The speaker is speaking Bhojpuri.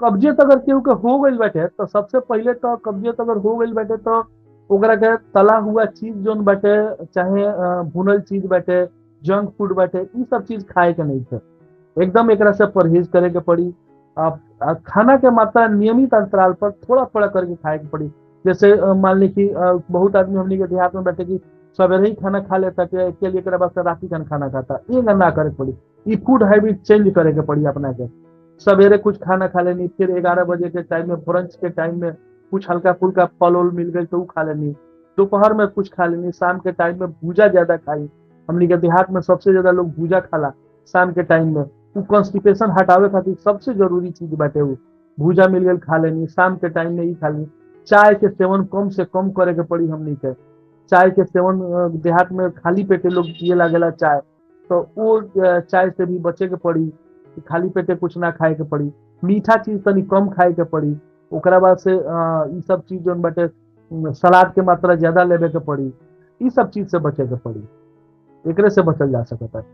कब्जियत अगर केहू के हो गईल बाटे तो सबसे पहिले तो कब्जियत अगर हो गईल बाटे तो ओकरा के तला हुआ चीज जोन बाटे, चाहे भुनल चीज बाटे, जंक फूड बाटे, ई सब चीज खाए के नहीं थे। एकदम एकरा से परहेज करे के पड़ी। खाना के मात्रा नियमित अंतराल पर थोड़ा थोड़ा करके खाए के पड़ी। जैसे मान ली कि बहुत आदमी हमनी के देहात में बैठे कि सवेरे ही खाना खा लेता के लिए एकरा बाद से रात का खाना खाता, ये ना करे के पड़ी। ई फूड हैबिट चेंज करे के पड़ी अपना के। सवेरे कुछ खाना खा लेनी, फिर 11 बजे के टाइम में ब्रंच के टाइम में कुछ हल्का फुल्का फल उल मिल गई तो वो खा लेनी। दोपहर में कुछ खा लेनी, शाम के टाइम में भूजा ज्यादा खाई। हमनी के देहात में सबसे ज्यादा लोग भूजा खाला शाम के टाइम में। वो कॉन्स्टिपेशन हटावे खातिर सबसे जरूरी चीज बाटे वो। भूजा मिल गई खा लेनी, शाम के टाइम में ही खा लेनी। चाय के सेवन कम से कम करे के पड़ी हमनी के। चाय के सेवन देहात में खाली पेटे लोग पिए लागेला चाय, तो वो चाय से भी बचे के पड़ी कि खाली पेटे कुछ ना खाए के पड़ी। मीठा चीज तनी कम खाए के पड़ी। ओकरा बाद से ई सब चीज जोन बाटे, सलाद के मात्रा ज्यादा लेवे के पड़ी। ई सब चीज से बचे के पड़ी, एकरे से बचल जा सकता है।